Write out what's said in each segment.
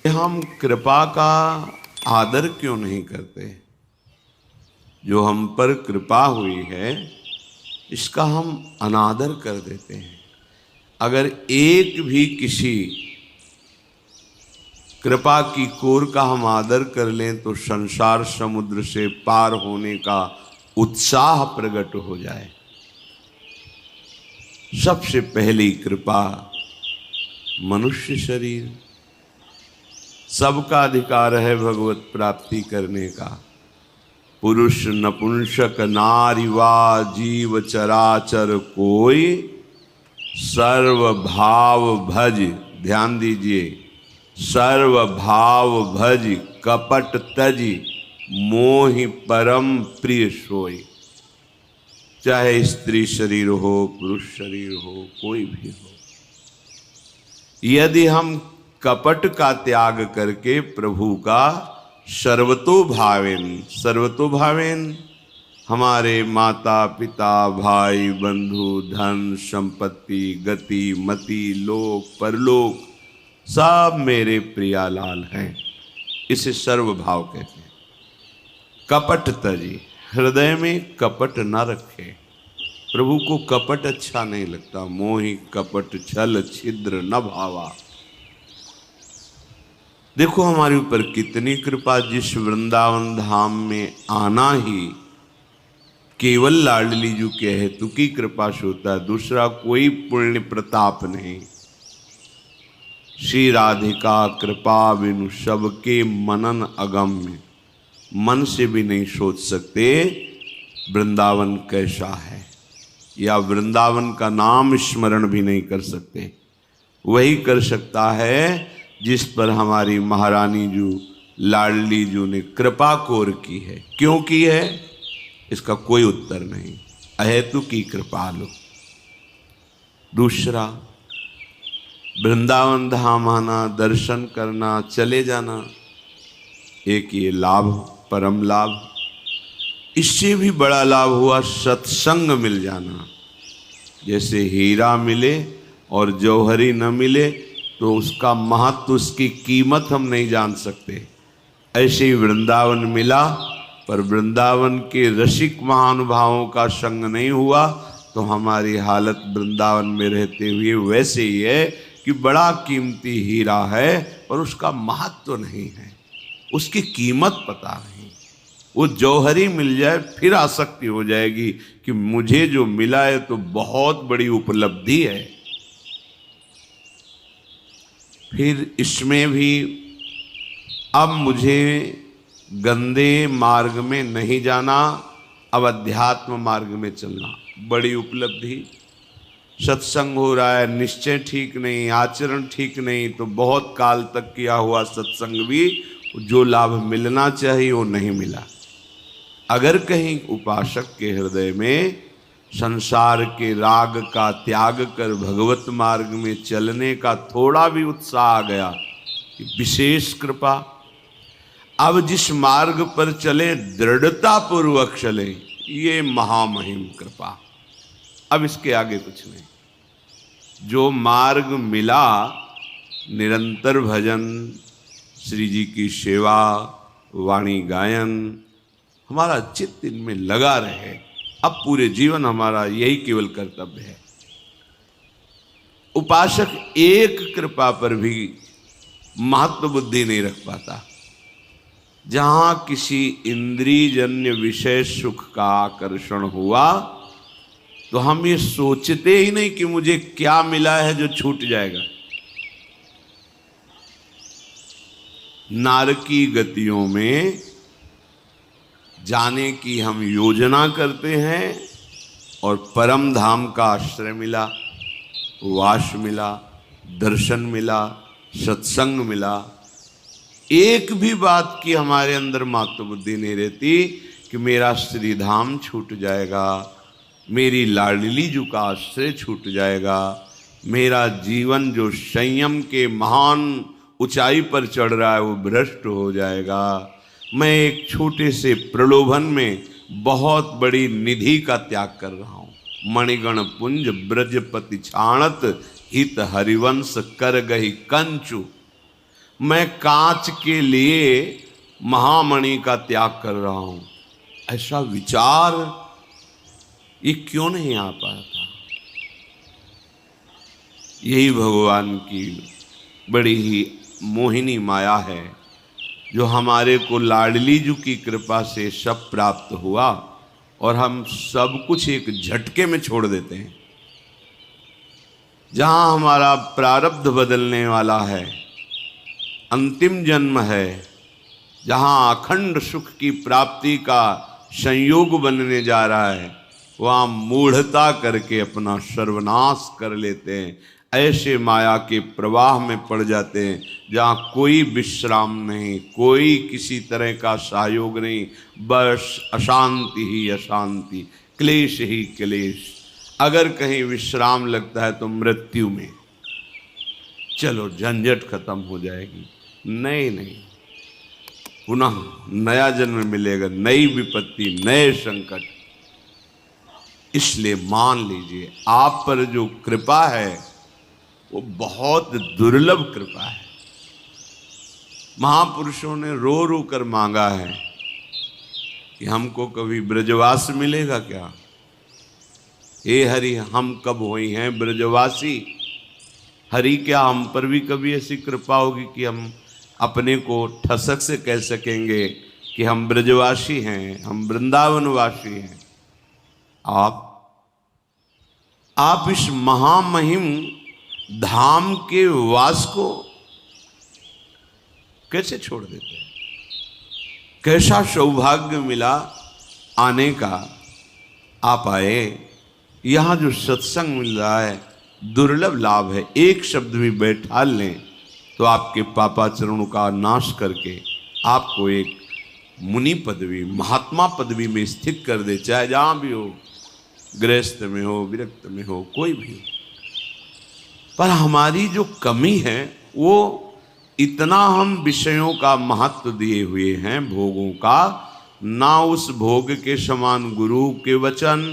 हम कृपा का आदर क्यों नहीं करते? जो हम पर कृपा हुई है इसका हम अनादर कर देते हैं। अगर एक भी किसी कृपा की कोर का हम आदर कर लें तो संसार समुद्र से पार होने का उत्साह प्रकट हो जाए। सबसे पहली कृपा मनुष्य शरीर, सबका अधिकार है भगवत प्राप्ति करने का। पुरुष नपुंसक नारी वा जीव चराचर कोई, सर्व भाव भज, ध्यान दीजिए, सर्व भाव भज कपट तजी, मोहि परम प्रिय सोई। चाहे स्त्री शरीर हो पुरुष शरीर हो कोई भी हो, यदि हम कपट का त्याग करके प्रभु का सर्वतो भावेन हमारे माता पिता भाई बंधु धन संपत्ति गति मति लोक परलोक सब मेरे प्रियालाल हैं, इसे सर्व भाव कहते हैं। कपट तजी, हृदय में कपट न रखे। प्रभु को कपट अच्छा नहीं लगता। मोहि कपट छल छिद्र न भावा। देखो हमारे ऊपर कितनी कृपा। जिस वृंदावन धाम में आना ही केवल लाडली जी के हेतु की कृपा से होता है, दूसरा कोई पुण्य प्रताप नहीं। श्री राधिका कृपा बिनु सबके मनन अगम्य, मन से भी नहीं सोच सकते वृंदावन कैसा है, या वृंदावन का नाम स्मरण भी नहीं कर सकते। वही कर सकता है जिस पर हमारी महारानी जी लाडली जी ने कृपा कोर की है। क्यों की है इसका कोई उत्तर नहीं, अहेतु की कृपालु। दूसरा, वृंदावन धाम आना, दर्शन करना, चले जाना, एक ये लाभ, परम लाभ। इससे भी बड़ा लाभ हुआ सत्संग मिल जाना। जैसे हीरा मिले और जौहरी न मिले तो उसका महत्व, उसकी कीमत हम नहीं जान सकते। ऐसे ही वृंदावन मिला पर वृंदावन के रसिक महानुभावों का संग नहीं हुआ तो हमारी हालत वृंदावन में रहते हुए वैसे ही है कि बड़ा कीमती हीरा है पर उसका महत्व नहीं है, उसकी कीमत पता नहीं। वो जौहरी मिल जाए फिर आसक्ति हो जाएगी कि मुझे जो मिला है तो बहुत बड़ी उपलब्धि है। फिर इसमें भी अब मुझे गंदे मार्ग में नहीं जाना, अब अध्यात्म मार्ग में चलना, बड़ी उपलब्धि। सत्संग हो रहा है, निश्चय ठीक नहीं, आचरण ठीक नहीं, तो बहुत काल तक किया हुआ सत्संग भी जो लाभ मिलना चाहिए वो नहीं मिला। अगर कहीं उपासक के हृदय में संसार के राग का त्याग कर भगवत मार्ग में चलने का थोड़ा भी उत्साह आ गया, विशेष कृपा। अब जिस मार्ग पर चले दृढ़ता पूर्वक चले, ये महामहिम कृपा। अब इसके आगे कुछ नहीं। जो मार्ग मिला, निरंतर भजन, श्री जी की सेवा, वाणी गायन, हमारा चित्त इनमें लगा रहे। अब पूरे जीवन हमारा यही केवल कर्तव्य है। उपासक एक कृपा पर भी महत्व बुद्धि नहीं रख पाता। जहां किसी इंद्रियजन्य विषय सुख का आकर्षण हुआ तो हम ये सोचते ही नहीं कि मुझे क्या मिला है जो छूट जाएगा। नारकी गतियों में जाने की हम योजना करते हैं और परम धाम का आश्रय मिला, वास मिला, दर्शन मिला, सत्संग मिला, एक भी बात की हमारे अंदर मात्र बुद्धि नहीं रहती कि मेरा श्रीधाम छूट जाएगा, मेरी लाडली जी का आश्रय छूट जाएगा, मेरा जीवन जो संयम के महान ऊंचाई पर चढ़ रहा है वो भ्रष्ट हो जाएगा, मैं एक छोटे से प्रलोभन में बहुत बड़ी निधि का त्याग कर रहा हूँ। मणिगण पुंज ब्रजपति छाणत हित हरिवंश कर गही कंचु। मैं कांच के लिए महामणि का त्याग कर रहा हूं। ऐसा विचार ये क्यों नहीं आ पाता? यही भगवान की बड़ी ही मोहिनी माया है, जो हमारे को लाडली जी की कृपा से सब प्राप्त हुआ और हम सब कुछ एक झटके में छोड़ देते हैं। जहां हमारा प्रारब्ध बदलने वाला है, अंतिम जन्म है, जहां अखंड सुख की प्राप्ति का संयोग बनने जा रहा है, वहां मूढ़ता करके अपना सर्वनाश कर लेते हैं। ऐसे माया के प्रवाह में पड़ जाते हैं जहाँ कोई विश्राम नहीं, कोई किसी तरह का सहयोग नहीं, बस अशांति ही अशांति, क्लेश ही क्लेश। अगर कहीं विश्राम लगता है तो मृत्यु में, चलो झंझट खत्म हो जाएगी। नहीं, पुनः नया जन्म मिलेगा, नई विपत्ति, नए संकट। इसलिए मान लीजिए आप पर जो कृपा है वो बहुत दुर्लभ कृपा है। महापुरुषों ने रो रो कर मांगा है कि हमको कभी ब्रजवास मिलेगा क्या? हे हरि, हम कब हुई हैं ब्रजवासी? हरि, क्या हम पर भी कभी ऐसी कृपा होगी कि हम अपने को ठसक से कह सकेंगे कि हम ब्रजवासी हैं, हम वृंदावनवासी हैं? आप इस महामहिम धाम के वास को कैसे छोड़ देते हैं? कैसा सौभाग्य मिला आने का, आप आए। यहां जो सत्संग मिल रहा है दुर्लभ लाभ है। एक शब्द भी बैठा लें तो आपके पापाचरणों का नाश करके आपको एक मुनि पदवी, महात्मा पदवी में स्थित कर दे, चाहे जहां भी हो, गृहस्थ में हो, विरक्त में हो, कोई भी हो। पर हमारी जो कमी है वो इतना हम विषयों का महत्व दिए हुए हैं, भोगों का। ना उस भोग के समान गुरु के वचन,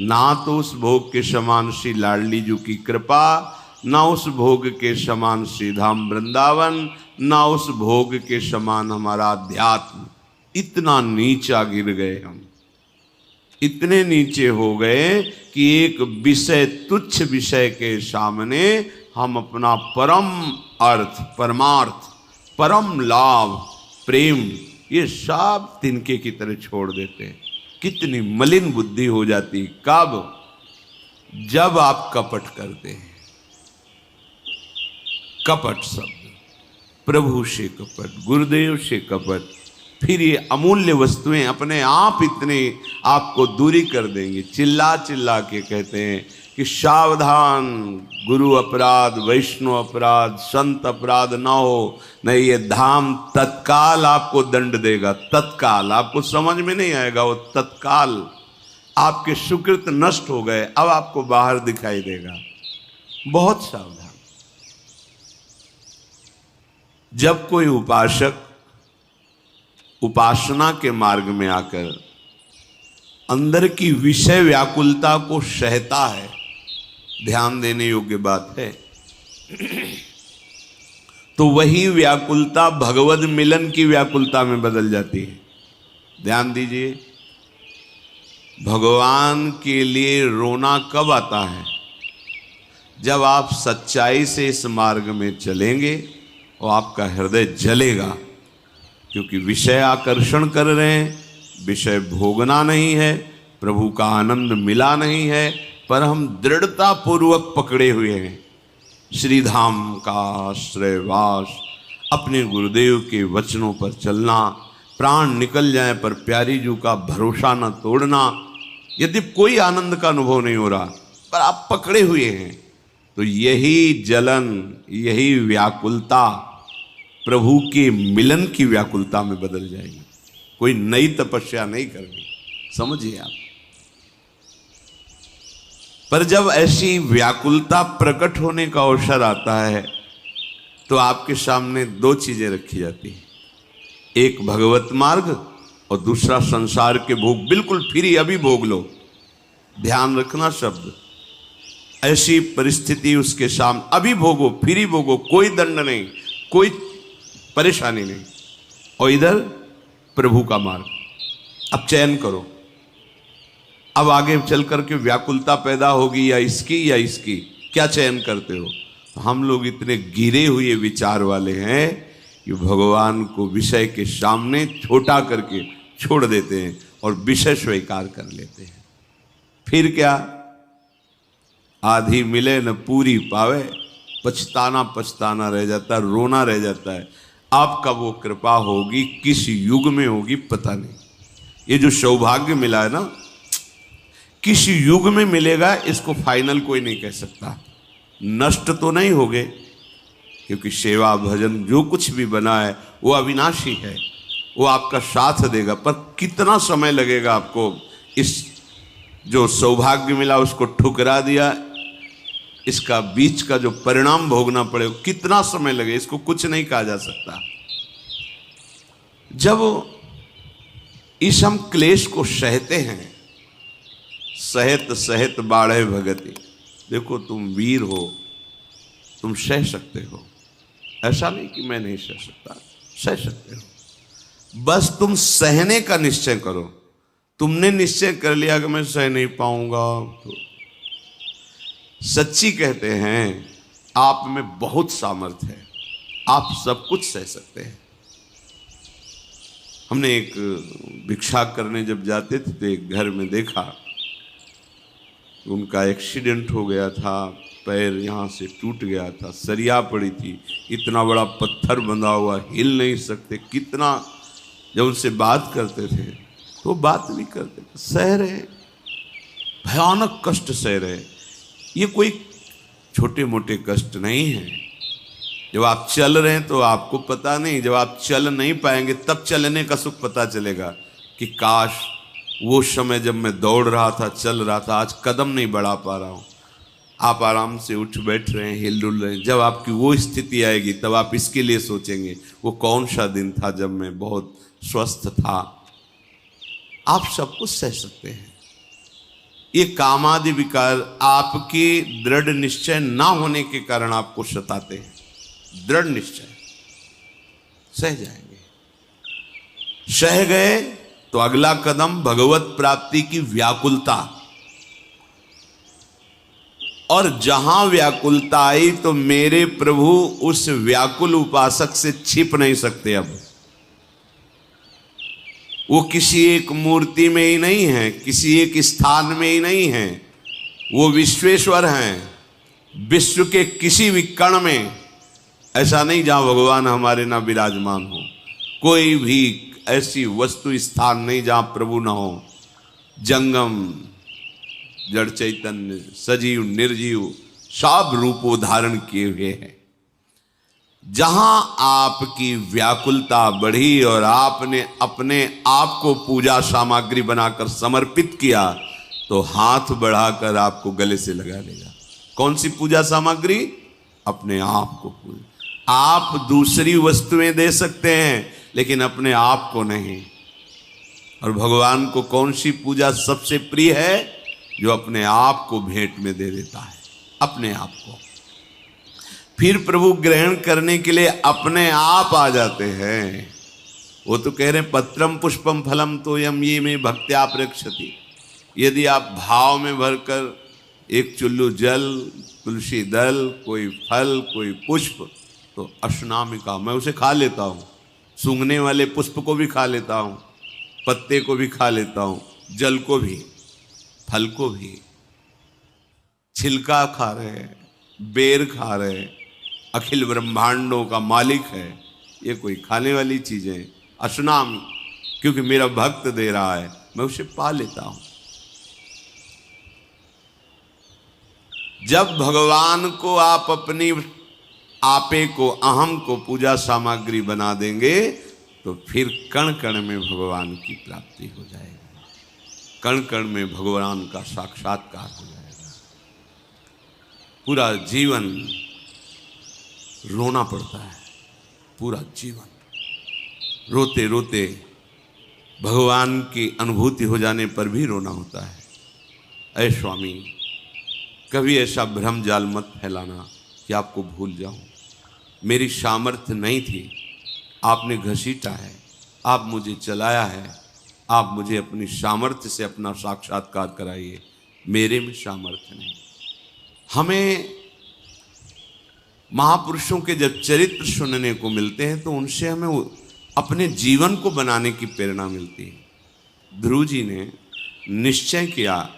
ना तो उस भोग के समान श्री लाडली जी की कृपा, ना उस भोग के समान श्री धाम वृंदावन, ना उस भोग के समान हमारा अध्यात्म। इतना नीचा गिर गए हम, इतने नीचे हो गए कि एक विषय, तुच्छ विषय के सामने हम अपना परम अर्थ, परमार्थ, परम लाभ, प्रेम, ये सब तिनके की तरह छोड़ देते हैं। कितनी मलिन बुद्धि हो जाती। कब? जब आप कपट करते हैं। कपट शब्द, प्रभु से कपट, गुरुदेव से कपट, फिर ये अमूल्य वस्तुएं अपने आप इतने आपको दूरी कर देंगे। चिल्ला चिल्ला के कहते हैं कि सावधान, गुरु अपराध, वैष्णव अपराध, संत अपराध ना हो, नहीं ये धाम तत्काल आपको दंड देगा। तत्काल आपको समझ में नहीं आएगा, वो तत्काल आपके सुकृत नष्ट हो गए, अब आपको बाहर दिखाई देगा। बहुत सावधान। जब कोई उपासक उपासना के मार्ग में आकर अंदर की विषय व्याकुलता को सहता है, ध्यान देने योग्य बात है, तो वही व्याकुलता भगवद मिलन की व्याकुलता में बदल जाती है। ध्यान दीजिए, भगवान के लिए रोना कब आता है? जब आप सच्चाई से इस मार्ग में चलेंगे और आपका हृदय जलेगा, क्योंकि विषय आकर्षण कर रहे हैं, विषय भोगना नहीं है, प्रभु का आनंद मिला नहीं है, पर हम दृढ़ता पूर्वक पकड़े हुए हैं श्रीधाम का आश्रयवास, अपने गुरुदेव के वचनों पर चलना, प्राण निकल जाए पर प्यारी जू का भरोसा न तोड़ना। यदि कोई आनंद का अनुभव नहीं हो रहा पर आप पकड़े हुए हैं, तो यही जलन, यही व्याकुलता प्रभु के मिलन की व्याकुलता में बदल जाएगी। कोई नई तपस्या नहीं करनी, समझिए आप। पर जब ऐसी व्याकुलता प्रकट होने का अवसर आता है तो आपके सामने दो चीजें रखी जाती हैं, एक भगवत मार्ग और दूसरा संसार के भोग। बिल्कुल फ्री, अभी भोग लो। ध्यान रखना शब्द, ऐसी परिस्थिति उसके सामने, अभी भोगो, फ्री भोगो, कोई दंड नहीं। कोई परेशानी नहीं। और इधर प्रभु का मार्ग, अब चयन करो। अब आगे चल करके व्याकुलता पैदा होगी या इसकी, क्या चयन करते हो? तो हम लोग इतने गिरे हुए विचार वाले हैं कि भगवान को विषय के सामने छोटा करके छोड़ देते हैं और विषय स्वीकार कर लेते हैं। फिर क्या, आधी मिले न पूरी पावे, पछताना रह जाता है, रोना रह जाता है। आपका वो कृपा होगी, किस युग में होगी पता नहीं। ये जो सौभाग्य मिला है ना, किस युग में मिलेगा इसको फाइनल कोई नहीं कह सकता। नष्ट तो नहीं हो गए, क्योंकि सेवा भजन जो कुछ भी बना है वो अविनाशी है, वो आपका साथ देगा। पर कितना समय लगेगा आपको इस जो सौभाग्य मिला उसको ठुकरा दिया, इसका बीच का जो परिणाम भोगना पड़े, कितना समय लगे, इसको कुछ नहीं कहा जा सकता। जब इस हम क्लेश को सहते हैं, सहत सहत बाढ़े भगति। देखो तुम वीर हो, तुम सह सकते हो, ऐसा नहीं कि मैं नहीं सह सकता, सह सकते हो। बस तुम सहने का निश्चय करो। तुमने निश्चय कर लिया कि मैं सह नहीं पाऊंगा, तो सच्ची कहते हैं आप में बहुत सामर्थ्य है, आप सब कुछ सह सकते हैं। हमने एक भिक्षा करने जब जाते थे तो एक घर में देखा, उनका एक्सीडेंट हो गया था, पैर यहाँ से टूट गया था, सरिया पड़ी थी, इतना बड़ा पत्थर बंधा हुआ, हिल नहीं सकते। कितना जब उनसे बात करते थे तो बात नहीं करते, सह रहे, भयानक कष्ट सह रहे। ये कोई छोटे मोटे कष्ट नहीं है। जब आप चल रहे हैं तो आपको पता नहीं, जब आप चल नहीं पाएंगे तब चलने का सुख पता चलेगा कि काश वो समय जब मैं दौड़ रहा था, चल रहा था, आज कदम नहीं बढ़ा पा रहा हूँ। आप आराम से उठ बैठ रहे हैं, हिल डुल रहे हैं। जब आपकी वो स्थिति आएगी तब आप इसके लिए सोचेंगे वो कौन सा दिन था जब मैं बहुत स्वस्थ था। आप सब कुछ सह सकते हैं। ये कामादि विकार आपके दृढ़ निश्चय ना होने के कारण आपको सताते हैं। दृढ़ निश्चय, सह जाएंगे। सह गए तो अगला कदम भगवत प्राप्ति की व्याकुलता। और जहां व्याकुलता आई तो मेरे प्रभु उस व्याकुल उपासक से छिप नहीं सकते। अब वो किसी एक मूर्ति में ही नहीं है, किसी एक स्थान में ही नहीं है, वो विश्वेश्वर हैं। विश्व के किसी भी कण में ऐसा नहीं जहां भगवान हमारे ना विराजमान हो। कोई भी ऐसी वस्तु स्थान नहीं जहां प्रभु ना हो। जंगम जड़ चैतन्य, सजीव निर्जीव, सब रूपों धारण किए हुए हैं। जहां आपकी व्याकुलता बढ़ी और आपने अपने आप को पूजा सामग्री बनाकर समर्पित किया तो हाथ बढ़ाकर आपको गले से लगा लेगा। कौन सी पूजा सामग्री? अपने आप को पूजा। आप दूसरी वस्तुएं दे सकते हैं लेकिन अपने आप को नहीं। और भगवान को कौन सी पूजा सबसे प्रिय है? जो अपने आप को भेंट में दे देता है, अपने आप को। फिर प्रभु ग्रहण करने के लिए अपने आप आ जाते हैं। वो तो कह रहे हैं पत्रम पुष्पम फलम तोयम ये में भक्त्या प्रेक्षति। यदि आप भाव में भरकर एक चुल्लू जल, तुलसी दल, कोई फल, कोई पुष्प, तो अश्नामिका, मैं उसे खा लेता हूँ। सूंघने वाले पुष्प को भी खा लेता हूँ, पत्ते को भी खा लेता हूँ, जल को भी, फल को भी। छिलका खा रहे हैं, बेर खा रहे हैं, अखिल ब्रह्मांडों का मालिक है। ये कोई खाने वाली चीजें? अश्नामी, क्योंकि मेरा भक्त दे रहा है, मैं उसे पा लेता हूं। जब भगवान को आप अपनी आपे को, अहम को पूजा सामग्री बना देंगे तो फिर कण कण में भगवान की प्राप्ति हो जाएगी। कण कण में भगवान का साक्षात्कार हो जाएगा। पूरा जीवन रोना पड़ता है, पूरा जीवन रोते रोते भगवान की अनुभूति हो जाने पर भी रोना होता है। ऐ स्वामी, कभी ऐसा भ्रम जाल मत फैलाना कि आपको भूल जाऊं। मेरी सामर्थ्य नहीं थी, आपने घसीटा है, आप मुझे चलाया है, आप मुझे अपनी सामर्थ्य से अपना साक्षात्कार कराइए, मेरे में सामर्थ्य नहीं। हमें महापुरुषों के जब चरित्र सुनने को मिलते हैं तो उनसे हमें अपने जीवन को बनाने की प्रेरणा मिलती है। ध्रुव जी ने निश्चय किया,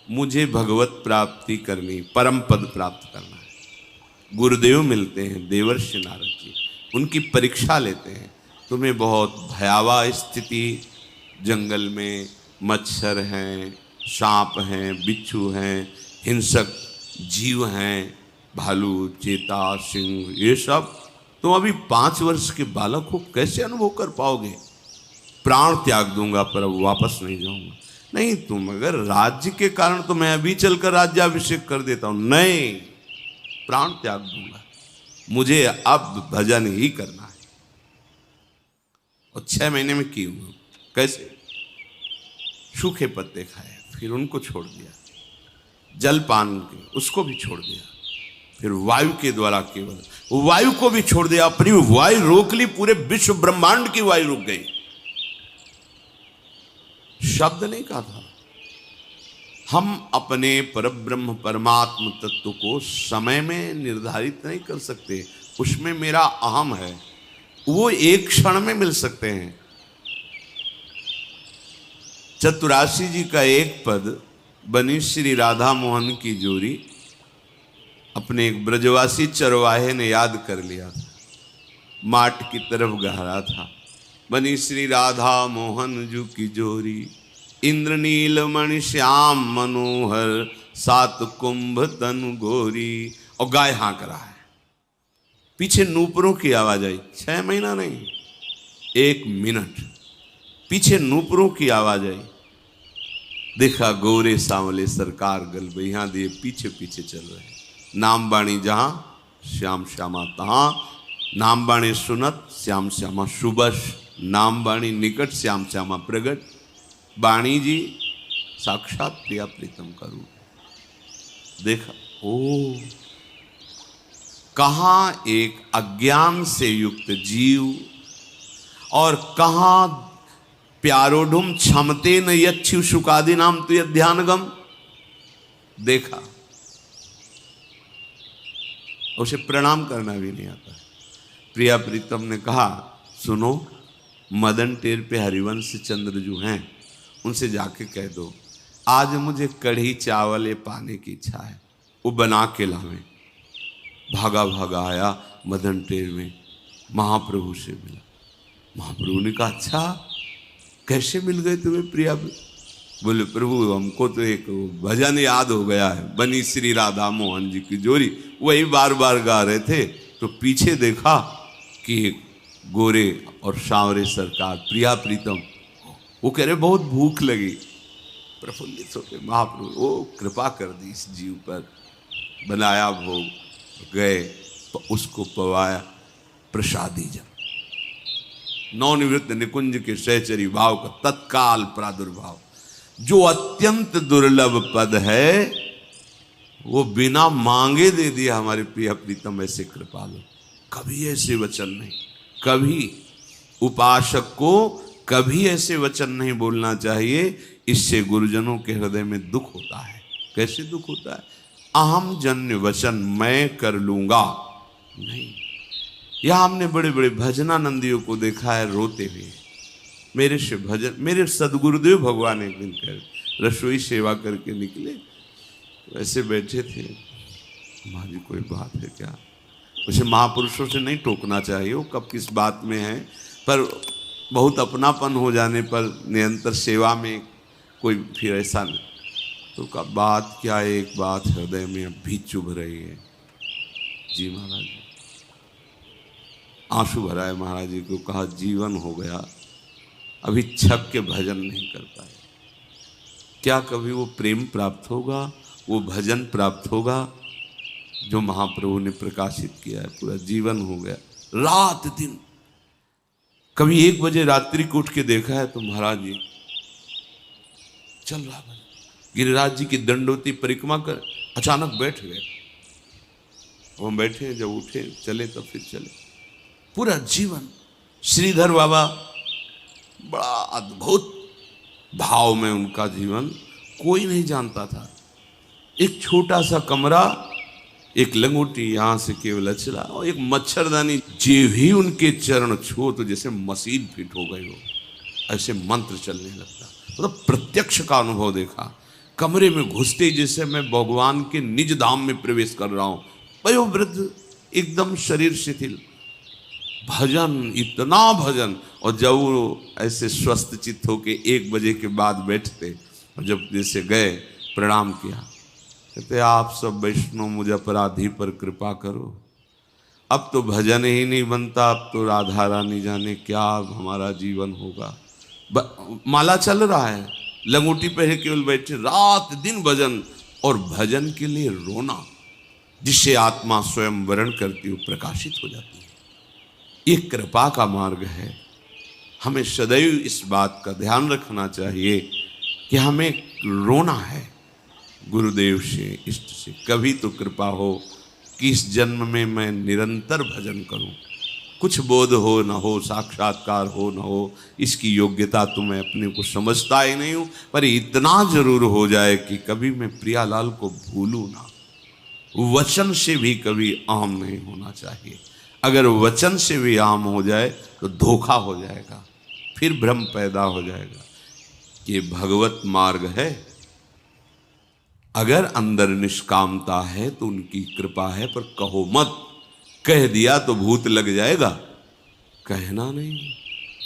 मुझे भगवत प्राप्ति करनी, परम पद प्राप्त करना है। गुरुदेव मिलते हैं, देवर्षि नारद जी, उनकी परीक्षा लेते हैं। तुम्हें बहुत भयावह स्थिति, जंगल में मच्छर हैं, सांप हैं, बिच्छू हैं, हिंसक जीव हैं, भालू, चीता, सिंह, ये सब तुम अभी 5 वर्ष के बालक हो, कैसे अनुभव कर पाओगे? प्राण त्याग दूंगा पर अब वापस नहीं जाऊंगा। नहीं, तुम अगर राज्य के कारण तो मैं अभी चलकर राज्याभिषेक कर देता हूं, नहीं, प्राण त्याग दूंगा, मुझे अब भजन ही करना है। और 6 महीने में की हुआ कैसे? सूखे पत्ते खाए, फिर उनको छोड़ दिया, जल पान उसको भी छोड़ दिया, फिर वायु के द्वारा केवल वायु को भी छोड़ दिया, अपनी वायु रोक ली, पूरे विश्व ब्रह्मांड की वायु रुक गई, शब्द नहीं कहा था। हम अपने परब्रह्म परमात्म तत्व को समय में निर्धारित नहीं कर सकते, उसमें मेरा अहम है, वो एक क्षण में मिल सकते हैं। चतुराशी जी का एक पद बनी श्री राधा मोहन की जोड़ी अपने एक ब्रजवासी चरवाहे ने याद कर लिया था, माट की तरफ गहरा था। बनी श्री राधा मोहन जू की जोरी, इंद्रनील मणि श्याम मनोहर, 7 कुंभ तनु गोरी। और गाय हाँक रहा है, पीछे नूपुरों की आवाज आई। 6 महीना नहीं, 1 मिनट पीछे नूपुरों की आवाज आई। देखा गोरे सांवले सरकार गलबैया दिए पीछे पीछे चल रहे हैं। नाम बाणी जहां श्याम श्यामा तहां, नाम बाणी सुनत श्याम श्यामा सुबस, नाम बाणी निकट श्याम श्यामा प्रगट। बाणी जी साक्षात प्रिया प्रीतम का रूप। देखा, ओ कहां एक अज्ञान से युक्त जीव और कहां प्यारोढुम क्षमते न यच्छु सुकादि नाम तो ध्यानगम। देखा, उसे प्रणाम करना भी नहीं आता। प्रिया प्रीतम ने कहा, सुनो, मदन टेर पे हरिवंश चंद्र जो हैं उनसे जाके कह दो आज मुझे कढ़ी चावल ये पाने की इच्छा है, वो बना के लावे। भागा भागा आया, मदन टेर में महाप्रभु से मिला। महाप्रभु ने कहा, अच्छा कैसे मिल गए तुम्हें प्रिया? बोले, प्रभु हमको तो एक भजन याद हो गया है, बनी श्री राधा मोहन जी की जोड़ी, वही बार बार गा रहे थे, तो पीछे देखा कि गोरे और सांवरे सरकार प्रिया प्रीतम। वो कह रहे बहुत भूख लगी। प्रफुल्लित होकर महाप्रभु ओ कृपा कर दी इस जीव पर, बनाया भोग, गए उसको पवाया, प्रसादी जब नवनिवृत्त निकुंज के सहचरी भाव का तत्काल प्रादुर्भाव। जो अत्यंत दुर्लभ पद है वो बिना मांगे दे दिया हमारे प्रिय प्रीतम। ऐसे कृपालु, कभी ऐसे वचन नहीं, कभी उपासक को कभी ऐसे वचन नहीं बोलना चाहिए। इससे गुरुजनों के हृदय में दुख होता है। कैसे दुख होता है? अहम जन्य वचन, मैं कर लूंगा, नहीं। यहां हमने बड़े बड़े भजनानंदियों को देखा है रोते हुए। मेरे से भजन, मेरे सदगुरुदेव भगवान एक दिन कर रसोई सेवा करके निकले, वैसे बैठे थे। माँ जी कोई बात है क्या? उसे महापुरुषों से नहीं टोकना चाहिए, वो कब किस बात में है, पर बहुत अपनापन हो जाने पर निरंतर सेवा में कोई फिर ऐसा नहीं। तो का बात क्या है? एक बात हृदय में अब भी चुभ रही है। जी महाराज जी, आंसू भरा है महाराज जी को। कहा जीवन हो गया, अभी छक के भजन नहीं कर पाए। क्या कभी वो प्रेम प्राप्त होगा, वो भजन प्राप्त होगा जो महाप्रभु ने प्रकाशित किया है? पूरा जीवन हो गया, रात दिन। कभी 1 बजे रात्रि को उठ के देखा है तो महाराज जी चल रहा भजन, गिरिराज जी की दंडोती परिक्रमा कर अचानक बैठ गए। हम बैठे, जब उठे चले तब फिर चले। पूरा जीवन श्रीधर बाबा बड़ा अद्भुत भाव में उनका जीवन, कोई नहीं जानता था। एक छोटा सा कमरा, एक लंगोटी यहाँ से केवल अचला और एक मच्छरदानी, जे भी उनके चरण छू तो जैसे मशीन फिट हो गई हो, ऐसे मंत्र चलने लगता। मतलब प्रत्यक्ष का अनुभव देखा। कमरे में घुसते जैसे मैं भगवान के निज धाम में प्रवेश कर रहा हूँ। वयोवृद्ध, एकदम शरीर शिथिल, भजन, इतना भजन। और जब वो ऐसे स्वस्थ चित्त होके 1 बजे के बाद बैठते और जब जैसे गए प्रणाम किया, कहते आप सब वैष्णव मुझ अपराधी पर कृपा करो, अब तो भजन ही नहीं बनता, अब तो राधा रानी जाने क्या हमारा जीवन होगा। माला चल रहा है, लंगोटी पहले केवल बैठे, रात दिन भजन, और भजन के लिए रोना, जिससे आत्मा स्वयं वर्ण करती हुई प्रकाशित हो जाती है। ये कृपा का मार्ग है। हमें सदैव इस बात का ध्यान रखना चाहिए कि हमें रोना है गुरुदेव से, इष्ट से। कभी तो कृपा हो कि इस जन्म में मैं निरंतर भजन करूं। कुछ बोध हो न हो, साक्षात्कार हो न हो, इसकी योग्यता तो मैं अपने को समझता ही नहीं हूं, पर इतना जरूर हो जाए कि कभी मैं प्रियालाल को भूलूं ना। वचन से भी कभी अहम नहीं होना चाहिए। अगर वचन से भी अहम हो जाए तो धोखा हो जाएगा, फिर भ्रम पैदा हो जाएगा। ये भगवत मार्ग है। अगर अंदर निष्कामता है तो उनकी कृपा है, पर कहो मत। कह दिया तो भूत लग जाएगा, कहना नहीं,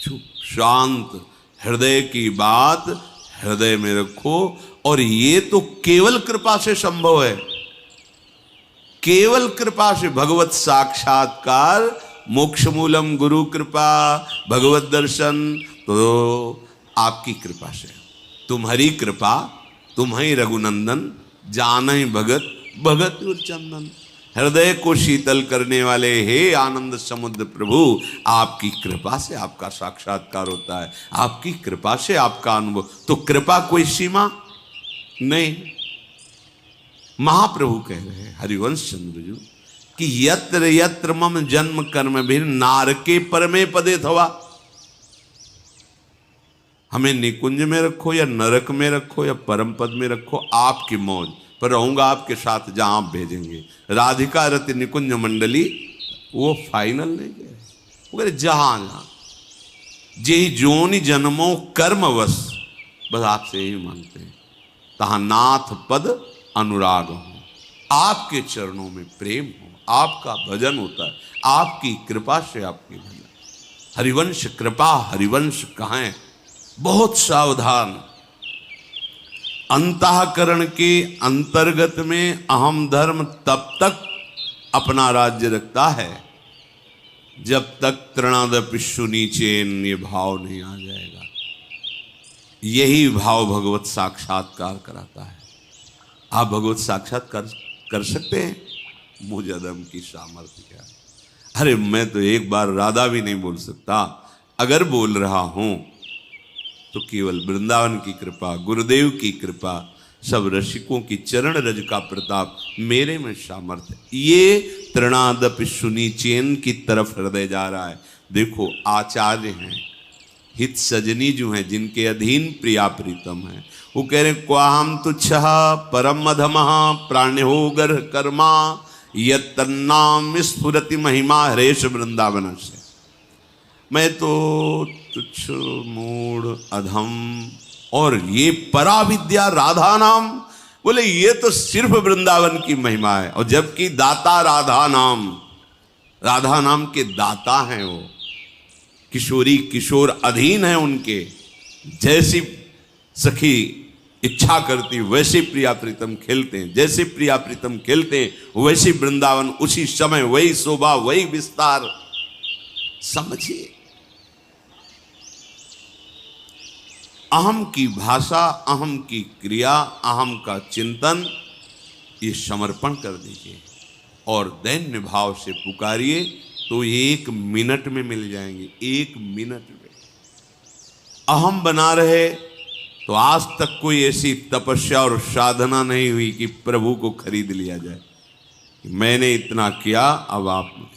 चुप शांत। हृदय की बात हृदय में रखो। और ये तो केवल कृपा से संभव है, केवल कृपा से। भगवत साक्षात्कार, मोक्ष मूलम गुरु कृपा, भगवत दर्शन तो आपकी कृपा से। तुम्हारी कृपा, तुम्हारी रघुनंदन, जानहि भगत भगत और चंदन। हृदय को शीतल करने वाले हे आनंद समुद्र प्रभु, आपकी कृपा से आपका साक्षात्कार होता है, आपकी कृपा से आपका अनुभव। तो कृपा कोई सीमा नहीं। महाप्रभु कह रहे हैं हरिवंश चंद्र जी कि यत्र यत्र मम जन्म कर्म भी नारके परमे पदे थवा। हमें निकुंज में रखो या नरक में रखो या परम पद में रखो, आपकी मौज पर रहूंगा, आपके साथ जहां आप भेजेंगे। राधिका रति निकुंज मंडली, वो फाइनल नहीं कह रहे, वो कह रहे जहां जहां जे जोनि जन्मों कर्मवश, बस आपसे यही मांगते हैं, तहां नाथ पद अनुराग हो, आपके चरणों में प्रेम हो, आपका भजन होता है, आपकी कृपा से आपकी भजन। हरिवंश कृपा, हरिवंश कहें, बहुत सावधान। अंतःकरण के अंतर्गत में अहम धर्म तब तक अपना राज्य रखता है जब तक तृणादपि सुनीचेन ये भाव नहीं आ जाएगा। यही भाव भगवत साक्षात्कार कराता है। आप भगवत साक्षात्कार कर सकते हैं? मुझ अदम की सामर्थ्य क्या है। अरे मैं तो एक बार राधा भी नहीं बोल सकता, अगर बोल रहा हूं तो केवल वृंदावन की कृपा, गुरुदेव की कृपा, सब रसिकों की चरण रज का प्रताप, मेरे में सामर्थ्य। ये तृणादपि सुनीचेन की तरफ हृदय जा रहा है। देखो आचार्य हैं, हित सजनी जो हैं, जिनके अधीन प्रिया प्रीतम है, वो कह रहे क्वाहम तुच्छ परम अधमः प्राण्यो गर्ह कर्मा यत्तन्नाम स्फुरति महिमा हरेश वृंदावन से। मैं तो तुच्छ मूढ़ अधम, और ये पराविद्या राधा नाम, बोले ये तो सिर्फ वृंदावन की महिमा है। और जबकि दाता राधा नाम के दाता हैं वो, किशोरी किशोर अधीन है उनके। जैसी सखी इच्छा करती वैसे प्रिया प्रीतम खेलते हैं, जैसे प्रिया प्रीतम खेलते हैं वैसे वृंदावन उसी समय, वही शोभा, वही विस्तार। समझिए, अहम की भाषा, अहम की क्रिया, अहम का चिंतन, ये समर्पण कर दीजिए और दैन्य भाव से पुकारिए तो 1 मिनट में मिल जाएंगे। 1 मिनट में अहम बना रहे तो आज तक कोई ऐसी तपस्या और साधना नहीं हुई कि प्रभु को खरीद लिया जाए। मैंने इतना किया, अब आप।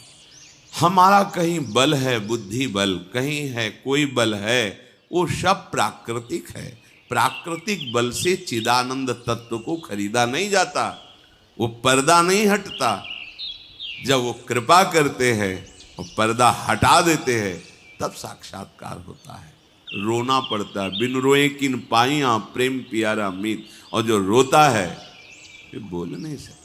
हमारा कहीं बल है, बुद्धि बल, कहीं है कोई बल है, वो सब प्राकृतिक है। प्राकृतिक बल से चिदानंद तत्व को खरीदा नहीं जाता, वो पर्दा नहीं हटता। जब वो कृपा करते हैं और पर्दा हटा देते हैं, तब साक्षात्कार होता है। रोना पड़ता है, बिन रोए किन पाइयां प्रेम प्यारा मीत। और जो रोता है ये बोल नहीं सकता।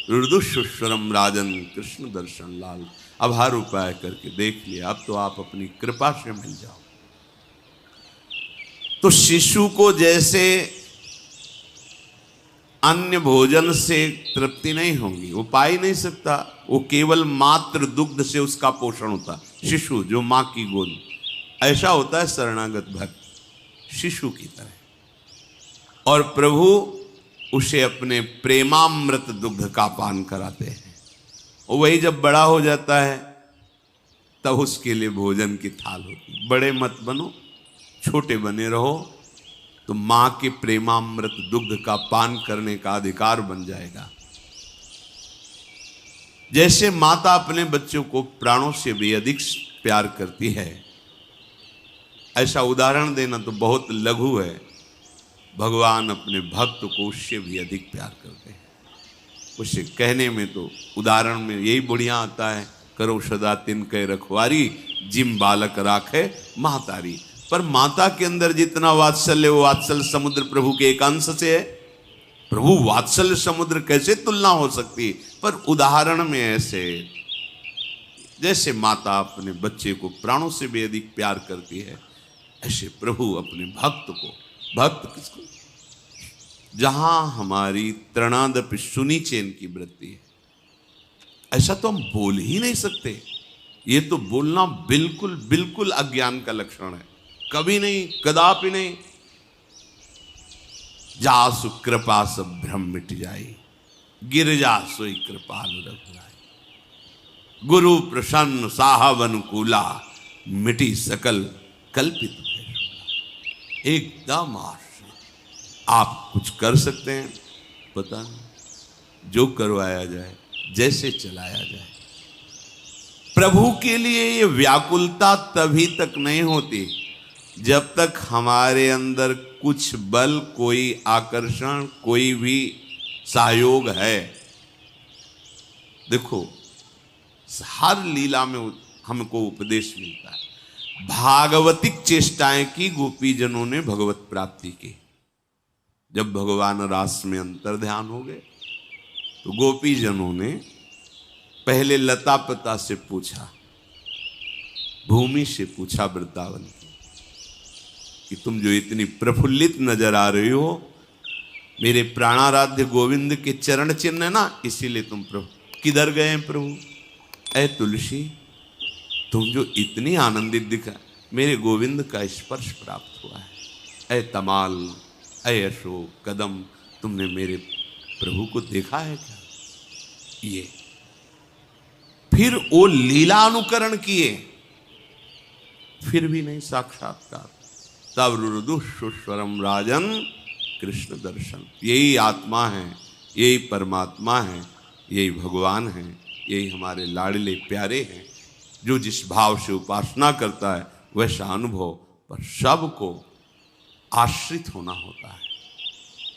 रुदुस्वरम राजन कृष्ण दर्शन लाल। अब हर उपाय करके देख लिया, अब तो आप अपनी कृपा से मिल जाओ। तो शिशु को जैसे अन्य भोजन से तृप्ति नहीं होगी, वो पा ही नहीं सकता, वो केवल मात्र दुग्ध से उसका पोषण होता। शिशु जो माँ की गोद, ऐसा होता है शरणागत भक्त शिशु की तरह। और प्रभु उसे अपने प्रेमामृत दुग्ध का पान कराते हैं। और वही जब बड़ा हो जाता है तब उसके लिए भोजन की थाल होती। बड़े मत बनो, छोटे बने रहो, तो मां के प्रेमामृत दुग्ध का पान करने का अधिकार बन जाएगा। जैसे माता अपने बच्चों को प्राणों से भी अधिक प्यार करती है, ऐसा उदाहरण देना तो बहुत लघु है। भगवान अपने भक्त को उससे भी अधिक प्यार करते हैं। उसे कहने में तो उदाहरण में यही बढ़िया आता है, करो सदा तिनके रखवारी, जिम बालक राखे महतारी। पर माता के अंदर जितना वात्सल्य, वो वात्सल्य समुद्र प्रभु के एक अंश से है। प्रभु वात्सल्य समुद्र कैसे तुलना हो सकती। पर उदाहरण में ऐसे, जैसे माता अपने बच्चे को प्राणों से भी अधिक प्यार करती है, ऐसे प्रभु अपने भक्त को, भक्त किसको, जहां हमारी तृणादपि सुनी चैन की वृत्ति है, ऐसा तो हम बोल ही नहीं सकते। ये तो बोलना बिल्कुल बिल्कुल अज्ञान का लक्षण है। कभी नहीं, कदापि नहीं। जासु कृपा सब भ्रम मिट जाई, गिरजा सोई कृपालु रघुराई। गुरु प्रसन्न साहब अनुकूला, मिटी सकल कल्पित है। एकदम आश्रित। आप कुछ कर सकते हैं? पता नहीं। जो करवाया जाए, जैसे चलाया जाए। प्रभु के लिए ये व्याकुलता तभी तक नहीं होती जब तक हमारे अंदर कुछ बल, कोई आकर्षण, कोई भी सहयोग है। देखो, हर लीला में हमको उपदेश मिलता है। भागवतिक चेष्टाएं की गोपीजनों ने भगवत प्राप्ति की। जब भगवान रास में अंतर ध्यान हो गए तो गोपीजनों ने पहले लता पता से पूछा, भूमि से पूछा वृंदावन की, कि तुम जो इतनी प्रफुल्लित नजर आ रही हो, मेरे प्राणाराध्य गोविंद के चरण चिन्ह है ना, इसीलिए तुम प्रभु किधर गए हैं प्रभु? ऐ तुलसी, तुम जो इतनी आनंदित दिखा, मेरे गोविंद का स्पर्श प्राप्त हुआ है। ऐ तमाल, ऐ अशोक कदम, तुमने मेरे प्रभु को देखा है क्या? ये फिर वो लीला अनुकरण किए, फिर भी नहीं साक्षात्कार। तब रुदुस्वरम राजन कृष्ण दर्शन। यही आत्मा है, यही परमात्मा है, यही भगवान है, यही हमारे लाडले प्यारे हैं। जो जिस भाव से उपासना करता है वैसा अनुभव, पर सबको आश्रित होना होता है।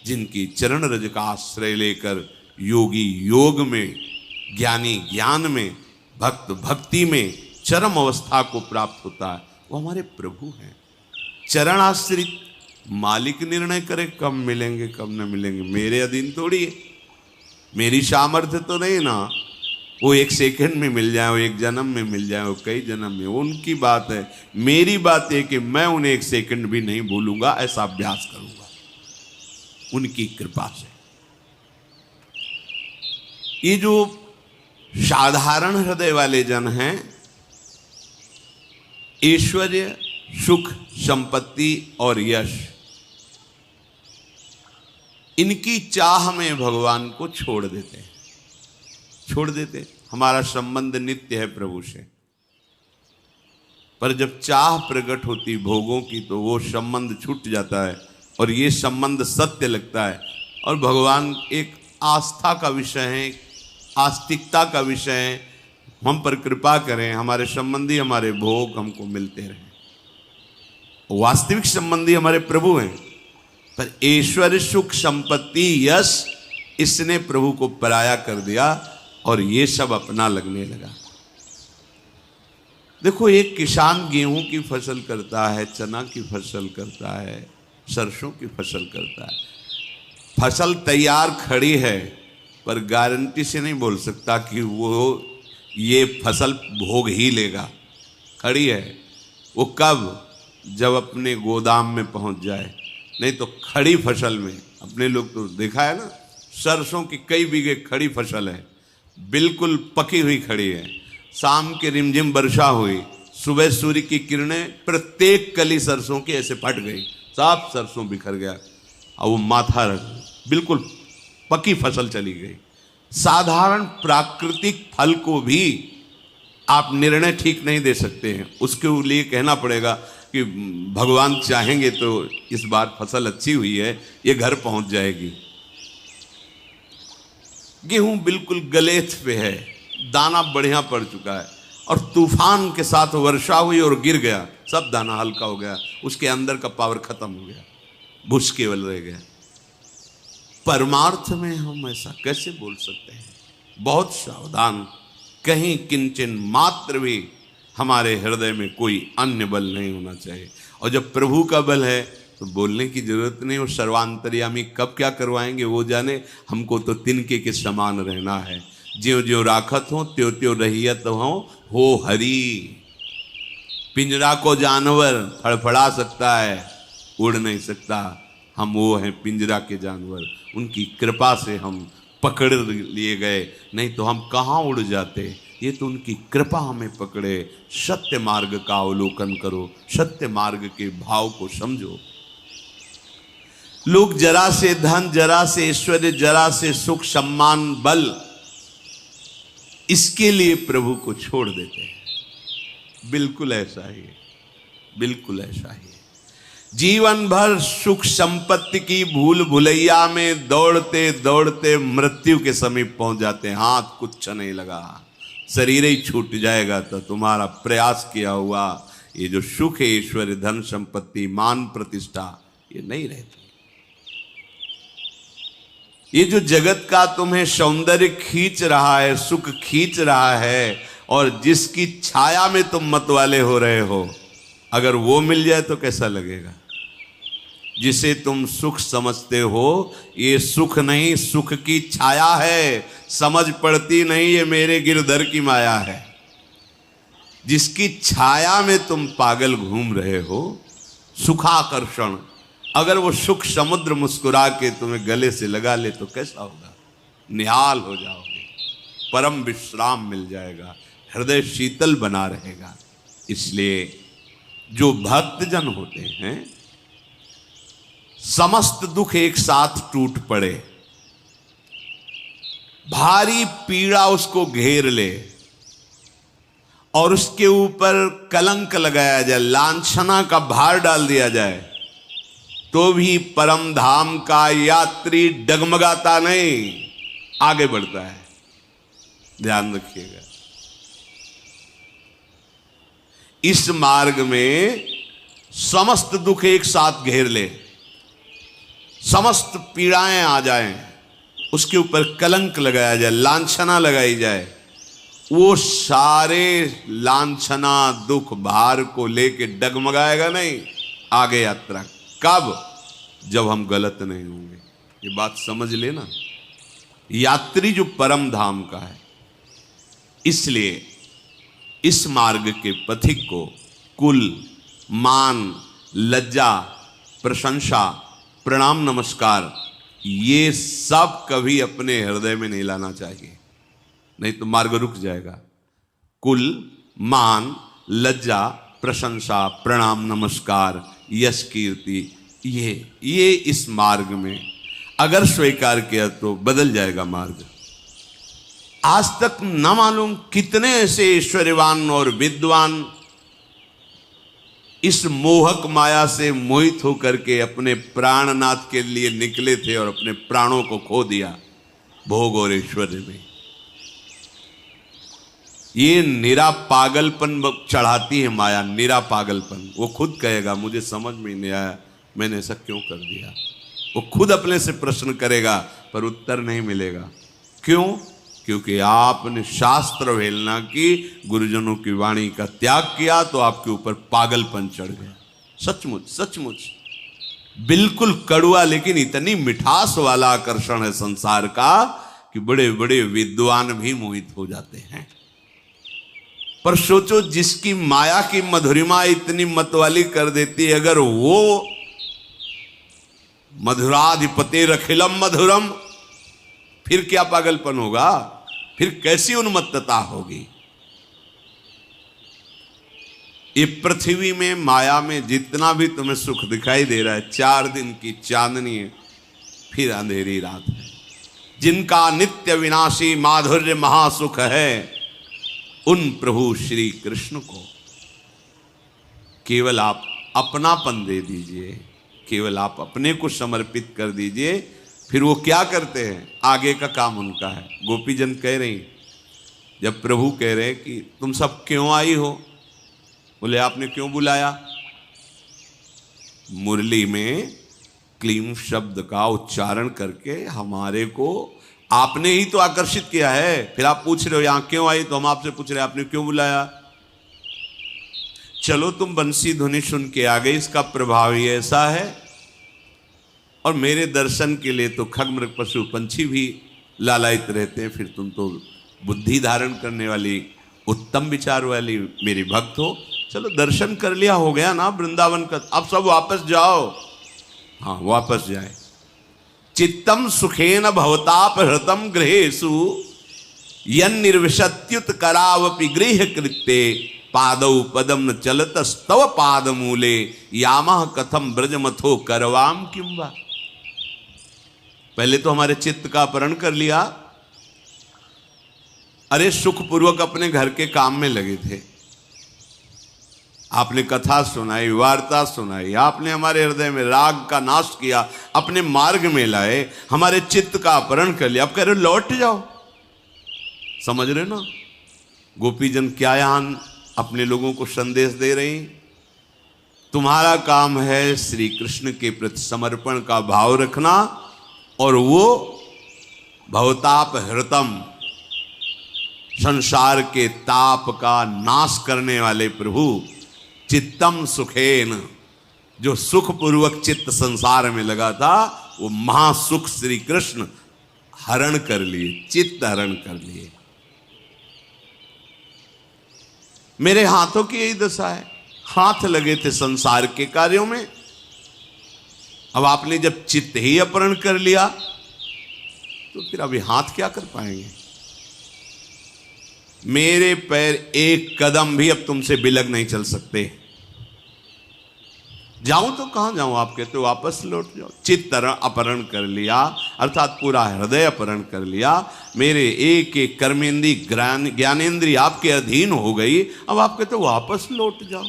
जिनकी चरण रज का आश्रय लेकर योगी योग में, ज्ञानी ज्ञान में, भक्त भक्ति में चरम अवस्था को प्राप्त होता है, वो हमारे प्रभु हैं। चरण आश्रित मालिक निर्णय करे कब मिलेंगे कब न मिलेंगे, मेरे अधीन थोड़ी है, मेरी सामर्थ्य तो नहीं ना। वो एक सेकंड में मिल जाए, वो एक जन्म में मिल जाए, वो कई जन्म में, उनकी बात है। मेरी बात है कि मैं उन्हें एक सेकंड भी नहीं भूलूंगा, ऐसा अभ्यास करूंगा उनकी कृपा से। ये जो साधारण हृदय वाले जन हैं, ऐश्वर्य, सुख, संपत्ति और यश, इनकी चाह में भगवान को छोड़ देते हैं, छोड़ देते। हमारा संबंध नित्य है प्रभु से, पर जब चाह प्रकट होती भोगों की तो वो संबंध छूट जाता है और ये संबंध सत्य लगता है। और भगवान एक आस्था का विषय है, आस्तिकता का विषय है। हम पर कृपा करें, हमारे संबंधी, हमारे भोग हमको मिलते रहें। वास्तविक संबंधी हमारे प्रभु हैं, पर ऐश्वर्य, सुख, संपत्ति, यश, इसने प्रभु को पराया कर दिया और ये सब अपना लगने लगा। देखो, एक किसान गेहूं की फसल करता है, चना की फसल करता है, सरसों की फसल करता है। फसल तैयार खड़ी है, पर गारंटी से नहीं बोल सकता कि वो ये फसल भोग ही लेगा। खड़ी है, वो कब? जब अपने गोदाम में पहुंच जाए। नहीं तो खड़ी फसल में, अपने लोग तो देखा है ना, सरसों की कई बीघे खड़ी फसल है, बिल्कुल पकी हुई खड़ी है। शाम के रिमझिम वर्षा हुई, सुबह सूर्य की किरणें प्रत्येक कली सरसों की ऐसे फट गई, सब सरसों बिखर गया और वो माथा रख, बिल्कुल पकी फसल चली गई। साधारण प्राकृतिक फल को भी आप निर्णय ठीक नहीं दे सकते हैं, उसके लिए कहना पड़ेगा कि भगवान चाहेंगे तो इस बार फसल अच्छी हुई है, ये घर पहुंच जाएगी। गेहूं बिल्कुल गलेथ पे है, दाना बढ़िया पड़ चुका है, और तूफान के साथ वर्षा हुई और गिर गया, सब दाना हल्का हो गया, उसके अंदर का पावर खत्म हो गया, भूस केवल रह गया। परमार्थ में हम ऐसा कैसे बोल सकते हैं? बहुत सावधान, कहीं किंचन मात्र भी हमारे हृदय में कोई अन्य बल नहीं होना चाहिए। और जब प्रभु का बल है तो बोलने की जरूरत नहीं। वो सर्वांतर्यामी कब क्या करवाएंगे वो जाने, हमको तो तिनके के समान रहना है। ज्यों ज्यों राखत हो त्यों त्यों रहियत हो हरि। पिंजरा को जानवर फड़फड़ा सकता है, उड़ नहीं सकता। हम वो हैं पिंजरा के जानवर, उनकी कृपा से हम पकड़ लिए गए, नहीं तो हम कहाँ उड़ जाते। ये तो उनकी कृपा हमें पकड़े। सत्य मार्ग का अवलोकन करो, सत्य मार्ग के भाव को समझो। लोग जरा से धन, जरा से ऐश्वर्य, जरा से सुख, सम्मान, बल, इसके लिए प्रभु को छोड़ देते हैं। बिल्कुल ऐसा ही है, बिल्कुल ऐसा ही है। जीवन भर सुख संपत्ति की भूल भुलैया में दौड़ते दौड़ते मृत्यु के समीप पहुंच जाते हैं। हाथ कुछ नहीं लगा, शरीर ही छूट जाएगा तो तुम्हारा प्रयास किया हुआ ये जो सुख है, ऐश्वर्य, धन संपत्ति, मान प्रतिष्ठा, ये नहीं रहती। ये जो जगत का तुम्हें सौंदर्य खींच रहा है, सुख खींच रहा है, और जिसकी छाया में तुम मतवाले हो रहे हो, अगर वो मिल जाए तो कैसा लगेगा? जिसे तुम सुख समझते हो, ये सुख नहीं, सुख की छाया है, समझ पड़ती नहीं, ये मेरे गिरधर की माया है। जिसकी छाया में तुम पागल घूम रहे हो, सुखाकर्षण, अगर वो सुख समुद्र मुस्कुरा के तुम्हें गले से लगा ले तो कैसा होगा? निहाल हो जाओगे, परम विश्राम मिल जाएगा, हृदय शीतल बना रहेगा। इसलिए जो भक्तजन होते हैं, समस्त दुख एक साथ टूट पड़े, भारी पीड़ा उसको घेर ले और उसके ऊपर कलंक लगाया जाए, लांछना का भार डाल दिया जाए, तो भी परम धाम का यात्री डगमगाता नहीं, आगे बढ़ता है। ध्यान रखिएगा, इस मार्ग में समस्त दुख एक साथ घेर ले, समस्त पीड़ाएं आ जाएं, उसके ऊपर कलंक लगाया जाए, लांछना लगाई जाए, वो सारे लांछना दुख भार को लेके डगमगाएगा नहीं, आगे यात्रा। कब? जब हम गलत नहीं होंगे। ये बात समझ लेना, यात्री जो परम धाम का है। इसलिए इस मार्ग के पथिक को कुल, मान, लज्जा, प्रशंसा, प्रणाम, नमस्कार, ये सब कभी अपने हृदय में नहीं लाना चाहिए, नहीं तो मार्ग रुक जाएगा। कुल, मान, लज्जा, प्रशंसा, प्रणाम, नमस्कार, यश, कीर्ति, ये इस मार्ग में अगर स्वीकार किया तो बदल जाएगा मार्ग। आज तक न मालूम कितने ऐसे ऐश्वर्यवान और विद्वान इस मोहक माया से मोहित होकर के अपने प्राणनाथ के लिए निकले थे और अपने प्राणों को खो दिया भोग और ऐश्वर्य में। ये निरा पागलपन चढ़ाती है माया, निरा पागलपन। वो खुद कहेगा मुझे समझ में नहीं आया मैंने ऐसा क्यों कर दिया। वो खुद अपने से प्रश्न करेगा पर उत्तर नहीं मिलेगा। क्यों? क्योंकि आपने शास्त्र अवहेलना की, गुरुजनों की वाणी का त्याग किया, तो आपके ऊपर पागलपन चढ़ गया। सचमुच सचमुच बिल्कुल कड़ुआ लेकिन इतनी मिठास वाला आकर्षण है संसार का कि बड़े बड़े विद्वान भी मोहित हो जाते हैं। पर सोचो, जिसकी माया की मधुरिमा इतनी मतवाली कर देती है, अगर वो मधुराधिपते रखिलम मधुरम, फिर क्या पागलपन होगा, फिर कैसी उन्मत्तता होगी। ये पृथ्वी में माया में जितना भी तुम्हें सुख दिखाई दे रहा है, 4 दिन की चांदनी है, फिर अंधेरी रात है। जिनका नित्य विनाशी माधुर्य महासुख है, उन प्रभु श्री कृष्ण को केवल आप अपनापन दे दीजिए, केवल आप अपने को समर्पित कर दीजिए। फिर वो क्या करते हैं, आगे का काम उनका है। गोपीजन कह रही, जब प्रभु कह रहे कि तुम सब क्यों आई हो, बोले आपने क्यों बुलाया। मुरली में क्लीम शब्द का उच्चारण करके हमारे को आपने ही तो आकर्षित किया है। फिर आप पूछ रहे हो यहां क्यों आई, तो हम आपसे पूछ रहे हैं आपने क्यों बुलाया। चलो तुम बंसी ध्वनि सुन के आ गए, इसका प्रभाव ही ऐसा है। और मेरे दर्शन के लिए तो खग मृग पशु पंछी भी लालायित रहते हैं, फिर तुम तो बुद्धि धारण करने वाली उत्तम विचार वाली मेरी भक्त हो। चलो दर्शन कर लिया, हो गया ना वृंदावन का, अब सब वापस जाओ। हाँ वापस जाए। चित्तम सुखेन भवताप हृतम गृहेषु यन निर्विशत्युत करावपि गृह कृत्ते पादौ पदम न चलत स्तव पाद मूले यामः कथम ब्रजमथो करवाम किंवा। पहले तो हमारे चित्त का अपहरण कर लिया। अरे सुखपूर्वक अपने घर के काम में लगे थे, आपने कथा सुनाई, वार्ता सुनाई, आपने हमारे हृदय में राग का नाश किया, अपने मार्ग में लाए, हमारे चित्त का अपहरण कर लिया। अब कह रहे लौट जाओ। समझ रहे ना गोपीजन क्या यहां अपने लोगों को संदेश दे रही। तुम्हारा काम है श्री कृष्ण के प्रति समर्पण का भाव रखना, और वो भवताप हृतम, संसार के ताप का नाश करने वाले प्रभु, चित्तम सुखेन, जो सुखपूर्वक चित्त संसार में लगा था, वो महासुख श्री कृष्ण हरण कर लिए, चित्त हरण कर लिए। मेरे हाथों की यही दशा है, हाथ लगे थे संसार के कार्यों में। अब आपने जब चित्त ही अपहरण कर लिया तो फिर अभी हाथ क्या कर पाएंगे। मेरे पैर एक कदम भी अब तुमसे बिलग नहीं चल सकते। जाऊं तो कहां जाऊं, आप कहते हो वापस लौट जाओ। चित्त अपहरण कर लिया, अर्थात पूरा हृदय अपहरण कर लिया। मेरे एक एक कर्मेंद्री ज्ञानेंद्री आपके अधीन हो गई। अब आप कहते हो वापस लौट जाओ।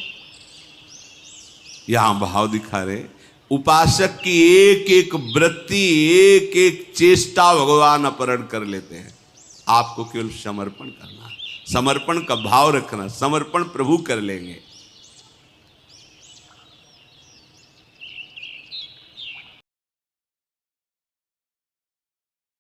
यहां भाव दिखा रहे, उपासक की एक एक वृत्ति, एक एक चेष्टा भगवान अपहरण कर लेते हैं। आपको केवल समर्पण करना, समर्पण का भाव रखना, समर्पण प्रभु कर लेंगे।